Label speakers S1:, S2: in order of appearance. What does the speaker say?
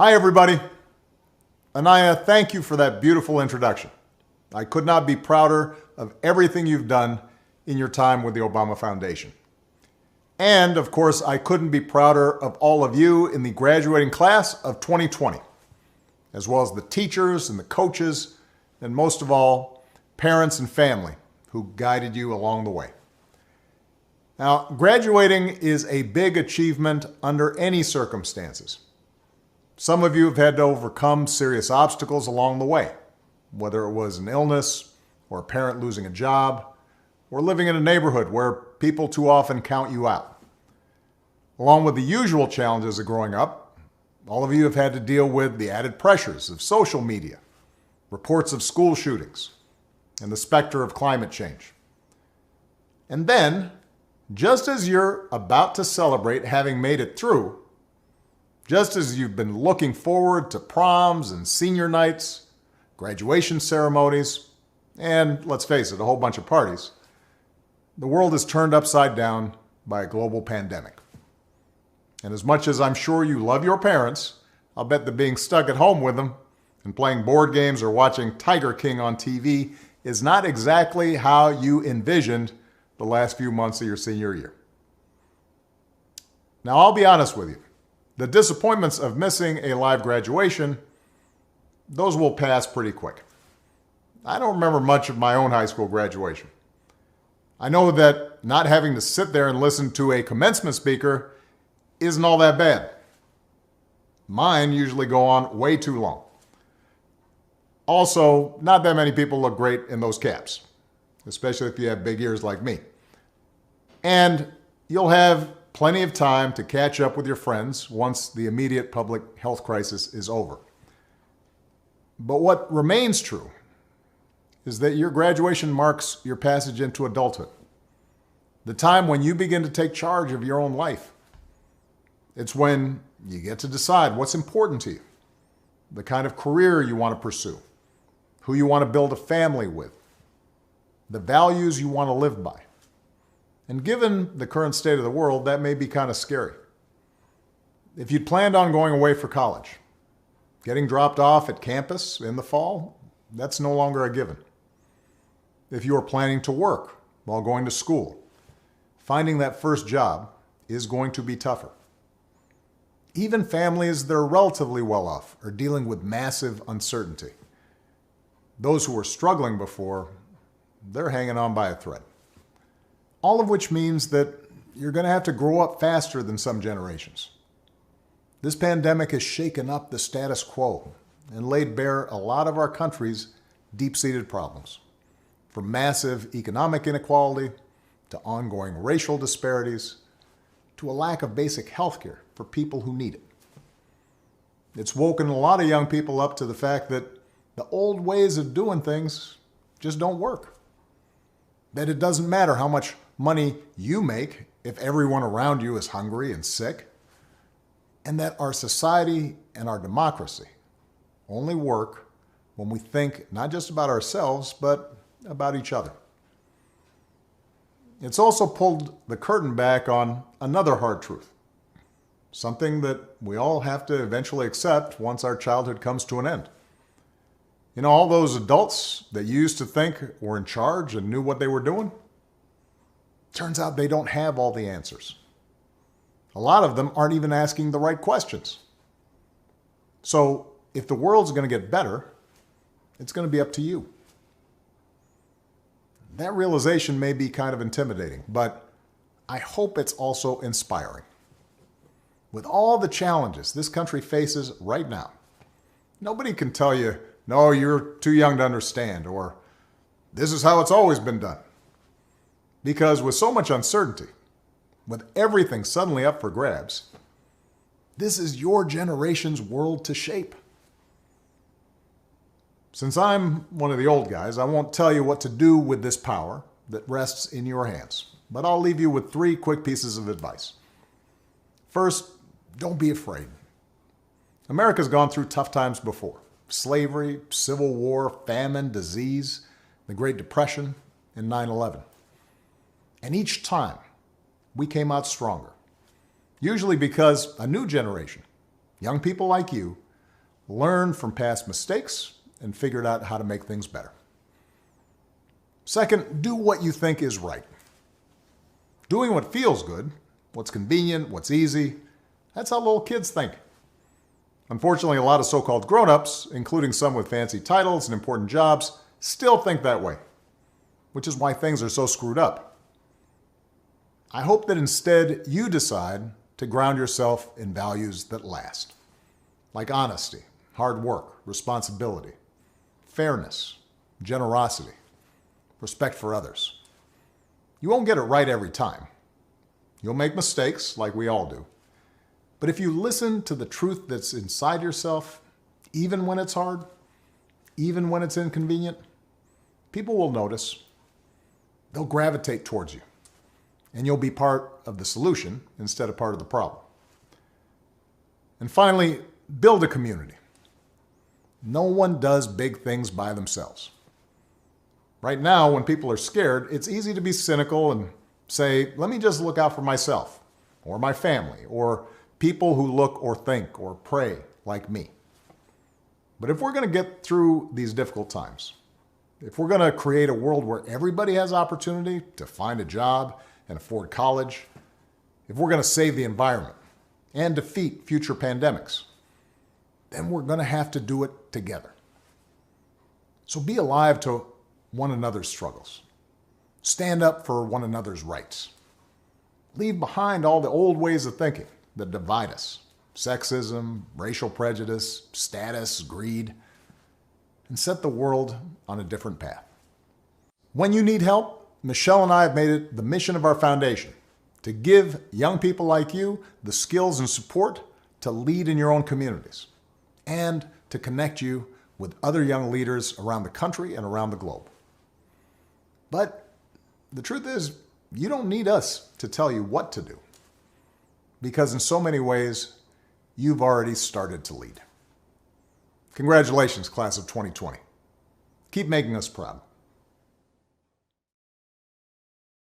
S1: Hi, everybody. Anaya, thank you for that beautiful introduction. I could not be prouder of everything you've done in your time with the Obama Foundation. And, of course, I couldn't be prouder of all of you in the graduating class of 2020, as well as the teachers and the coaches, and most of all, parents and family who guided you along the way. Now, graduating is a big achievement under any circumstances. Some of you have had to overcome serious obstacles along the way, whether it was an illness or a parent losing a job or living in a neighborhood where people too often count you out. Along with the usual challenges of growing up, all of you have had to deal with the added pressures of social media, reports of school shootings, and the specter of climate change. And then, just as you're about to celebrate having made it through, just as you've been looking forward to proms and senior nights, graduation ceremonies, and let's face it, a whole bunch of parties, the world is turned upside down by a global pandemic. And as much as I'm sure you love your parents, I'll bet that being stuck at home with them and playing board games or watching Tiger King on TV is not exactly how you envisioned the last few months of your senior year. Now, I'll be honest with you. The disappointments of missing a live graduation, those will pass pretty quick. I don't remember much of my own high school graduation. I know that not having to sit there and listen to a commencement speaker isn't all that bad. Mine usually go on way too long. Also, not that many people look great in those caps, especially if you have big ears like me. And you'll have plenty of time to catch up with your friends once the immediate public health crisis is over. But what remains true is that your graduation marks your passage into adulthood, the time when you begin to take charge of your own life. It's when you get to decide what's important to you, the kind of career you want to pursue, who you want to build a family with, the values you want to live by. And given the current state of the world, that may be kind of scary. If you'd planned on going away for college, getting dropped off at campus in the fall, that's no longer a given. If you are planning to work while going to school, finding that first job is going to be tougher. Even families that are relatively well off are dealing with massive uncertainty. Those who were struggling before, they're hanging on by a thread. All of which means that you're going to have to grow up faster than some generations. This pandemic has shaken up the status quo and laid bare a lot of our country's deep-seated problems, from massive economic inequality to ongoing racial disparities to a lack of basic health care for people who need it. It's woken a lot of young people up to the fact that the old ways of doing things just don't work. That it doesn't matter how much money you make if everyone around you is hungry and sick, and that our society and our democracy only work when we think not just about ourselves, but about each other. It's also pulled the curtain back on another hard truth, something that we all have to eventually accept once our childhood comes to an end. You know, all those adults that you used to think were in charge and knew what they were doing, turns out they don't have all the answers. A lot of them aren't even asking the right questions. So if the world's going to get better, it's going to be up to you. That realization may be kind of intimidating, but I hope it's also inspiring. With all the challenges this country faces right now, nobody can tell you, no, you're too young to understand, or this is how it's always been done. Because with so much uncertainty, with everything suddenly up for grabs, this is your generation's world to shape. Since I'm one of the old guys, I won't tell you what to do with this power that rests in your hands, but I'll leave you with 3 quick pieces of advice. First, don't be afraid. America's gone through tough times before. Slavery, civil war, famine, disease, the Great Depression, and 9/11. And each time, we came out stronger. Usually because a new generation, young people like you, learned from past mistakes, and figured out how to make things better. Second, do what you think is right. Doing what feels good, what's convenient, what's easy, that's how little kids think. Unfortunately, a lot of so-called grown-ups, including some with fancy titles and important jobs, still think that way, which is why things are so screwed up. I hope that instead you decide to ground yourself in values that last, like honesty, hard work, responsibility, fairness, generosity, respect for others. You won't get it right every time. You'll make mistakes, like we all do. But if you listen to the truth that's inside yourself, even when it's hard, even when it's inconvenient, people will notice. They'll gravitate towards you. And you'll be part of the solution instead of part of the problem. And finally, build a community. No one does big things by themselves. Right now, when people are scared, it's easy to be cynical and say, let me just look out for myself, or my family, or people who look or think or pray like me. But if we're going to get through these difficult times, if we're going to create a world where everybody has opportunity to find a job and afford college, if we're going to save the environment and defeat future pandemics, then we're going to have to do it together. So be alive to one another's struggles. Stand up for one another's rights. Leave behind all the old ways of thinking that divide us: sexism, racial prejudice, status, greed, and set the world on a different path. When you need help, Michelle and I have made it the mission of our foundation to give young people like you the skills and support to lead in your own communities and to connect you with other young leaders around the country and around the globe. But the truth is, you don't need us to tell you what to do, because in so many ways, you've already started to lead. Congratulations, class of 2020. Keep making us proud.